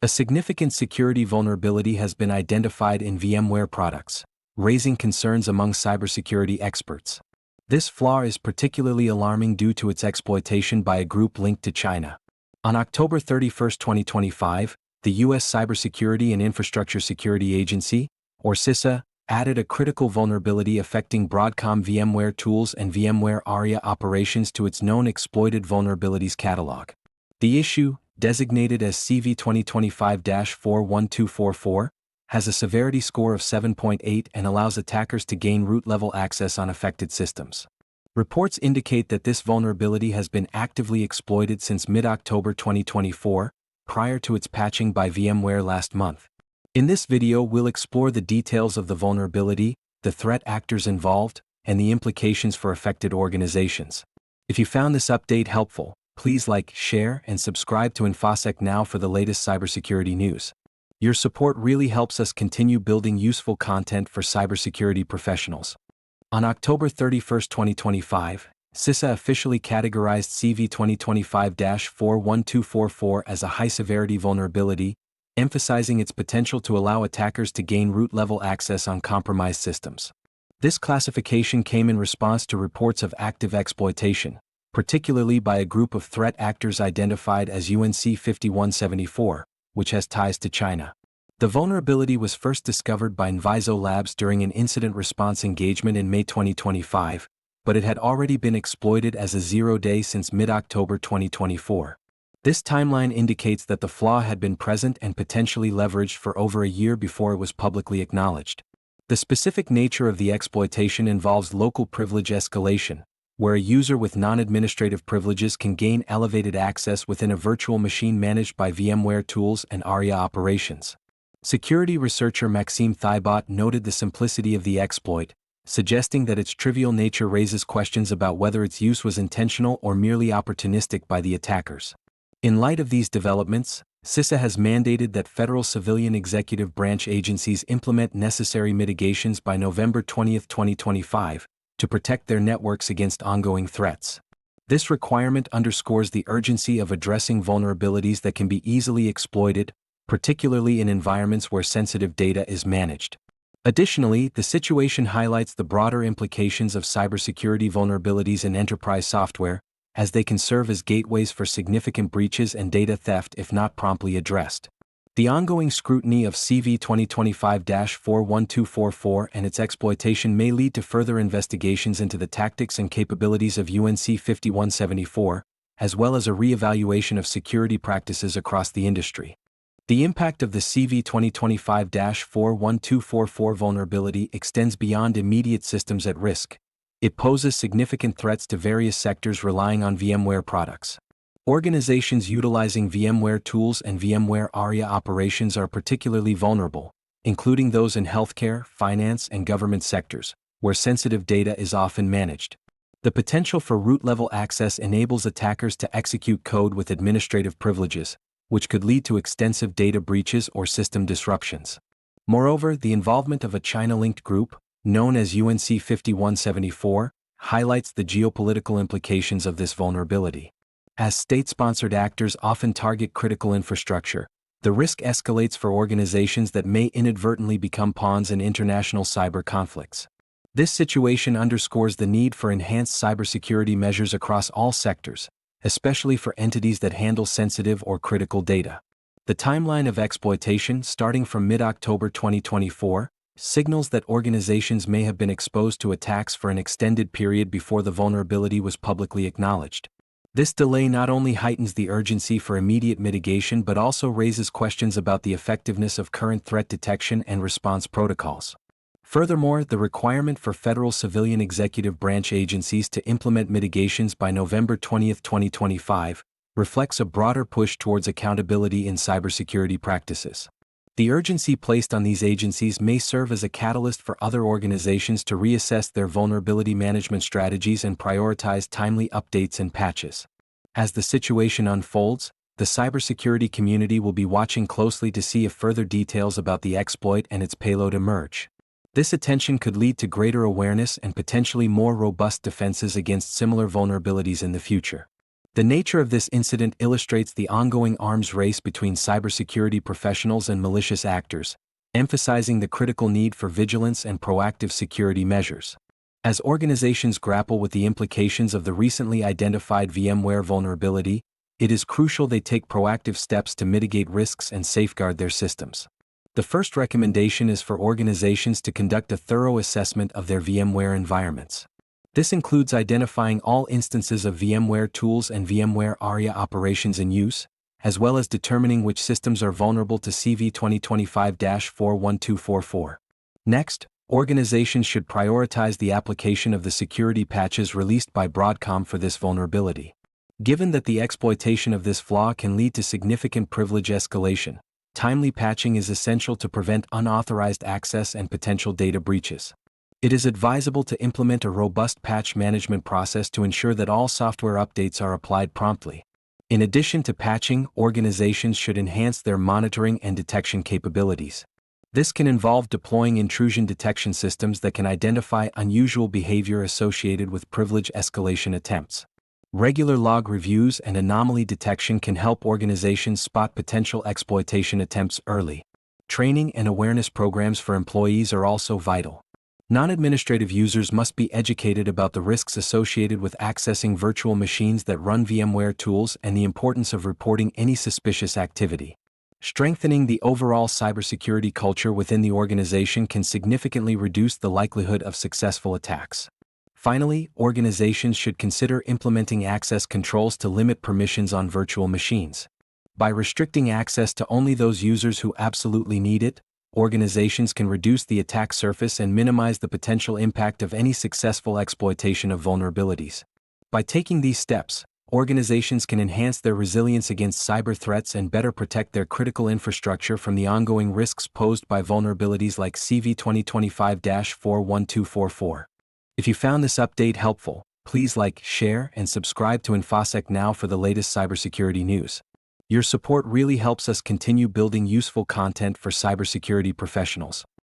A significant security vulnerability has been identified in VMware products, raising concerns among cybersecurity experts. This flaw is particularly alarming due to its exploitation by a group linked to China. On October 31, 2025, the U.S. Cybersecurity and Infrastructure Security Agency, or CISA, added a critical vulnerability affecting Broadcom VMware tools and VMware Aria operations to its Known Exploited Vulnerabilities catalog. The issue, designated as CV 2025-41244, has a severity score of 7.8 and allows attackers to gain root-level access on affected systems. Reports indicate that this vulnerability has been actively exploited since mid-October 2024, prior to its patching by VMware last month. In this video, we'll explore the details of the vulnerability, the threat actors involved, and the implications for affected organizations. If you found this update helpful, please like, share, and subscribe to InfoSec Now for the latest cybersecurity news. Your support really helps us continue building useful content for cybersecurity professionals. On October 31, 2025, CISA officially categorized CV 2025-41244 as a high-severity vulnerability, emphasizing its potential to allow attackers to gain root-level access on compromised systems. This classification came in response to reports of active exploitation, particularly by a group of threat actors identified as UNC 5174, which has ties to China. The vulnerability was first discovered by NVISO Labs during an incident response engagement in May 2025, but it had already been exploited as a zero-day since mid-October 2024. This timeline indicates that the flaw had been present and potentially leveraged for over a year before it was publicly acknowledged. The specific nature of the exploitation involves local privilege escalation, where a user with non-administrative privileges can gain elevated access within a virtual machine managed by VMware tools and Aria operations. Security researcher Maxime Thibault noted the simplicity of the exploit, suggesting that its trivial nature raises questions about whether its use was intentional or merely opportunistic by the attackers. In light of these developments, CISA has mandated that federal civilian executive branch agencies implement necessary mitigations by November 20, 2025, to protect their networks against ongoing threats. This requirement underscores the urgency of addressing vulnerabilities that can be easily exploited, particularly in environments where sensitive data is managed. Additionally, the situation highlights the broader implications of cybersecurity vulnerabilities in enterprise software, as they can serve as gateways for significant breaches and data theft if not promptly addressed. The ongoing scrutiny of CV 2025-41244 and its exploitation may lead to further investigations into the tactics and capabilities of UNC 5174, as well as a re-evaluation of security practices across the industry. The impact of the CV 2025-41244 vulnerability extends beyond immediate systems at risk. It poses significant threats to various sectors relying on VMware products. Organizations utilizing VMware tools and VMware Aria operations are particularly vulnerable, including those in healthcare, finance, and government sectors, where sensitive data is often managed. The potential for root-level access enables attackers to execute code with administrative privileges, which could lead to extensive data breaches or system disruptions. Moreover, the involvement of a China-linked group, known as UNC 5174, highlights the geopolitical implications of this vulnerability. As state-sponsored actors often target critical infrastructure, the risk escalates for organizations that may inadvertently become pawns in international cyber conflicts. This situation underscores the need for enhanced cybersecurity measures across all sectors, especially for entities that handle sensitive or critical data. The timeline of exploitation, starting from mid-October 2024, signals that organizations may have been exposed to attacks for an extended period before the vulnerability was publicly acknowledged. This delay not only heightens the urgency for immediate mitigation but also raises questions about the effectiveness of current threat detection and response protocols. Furthermore, the requirement for federal civilian executive branch agencies to implement mitigations by November 20, 2025, reflects a broader push towards accountability in cybersecurity practices. The urgency placed on these agencies may serve as a catalyst for other organizations to reassess their vulnerability management strategies and prioritize timely updates and patches. As the situation unfolds, the cybersecurity community will be watching closely to see if further details about the exploit and its payload emerge. This attention could lead to greater awareness and potentially more robust defenses against similar vulnerabilities in the future. The nature of this incident illustrates the ongoing arms race between cybersecurity professionals and malicious actors, emphasizing the critical need for vigilance and proactive security measures. As organizations grapple with the implications of the recently identified VMware vulnerability, it is crucial they take proactive steps to mitigate risks and safeguard their systems. The first recommendation is for organizations to conduct a thorough assessment of their VMware environments. This includes identifying all instances of VMware tools and VMware Aria operations in use, as well as determining which systems are vulnerable to CV 2025-41244. Next, organizations should prioritize the application of the security patches released by Broadcom for this vulnerability. Given that the exploitation of this flaw can lead to significant privilege escalation, timely patching is essential to prevent unauthorized access and potential data breaches. It is advisable to implement a robust patch management process to ensure that all software updates are applied promptly. In addition to patching, organizations should enhance their monitoring and detection capabilities. This can involve deploying intrusion detection systems that can identify unusual behavior associated with privilege escalation attempts. Regular log reviews and anomaly detection can help organizations spot potential exploitation attempts early. Training and awareness programs for employees are also vital. Non-administrative users must be educated about the risks associated with accessing virtual machines that run VMware tools and the importance of reporting any suspicious activity. Strengthening the overall cybersecurity culture within the organization can significantly reduce the likelihood of successful attacks. Finally, organizations should consider implementing access controls to limit permissions on virtual machines. By restricting access to only those users who absolutely need it, organizations can reduce the attack surface and minimize the potential impact of any successful exploitation of vulnerabilities. By taking these steps, organizations can enhance their resilience against cyber threats and better protect their critical infrastructure from the ongoing risks posed by vulnerabilities like CV 2025-41244. If you found this update helpful, please like, share, and subscribe to InfoSec Now for the latest cybersecurity news. Your support really helps us continue building useful content for cybersecurity professionals.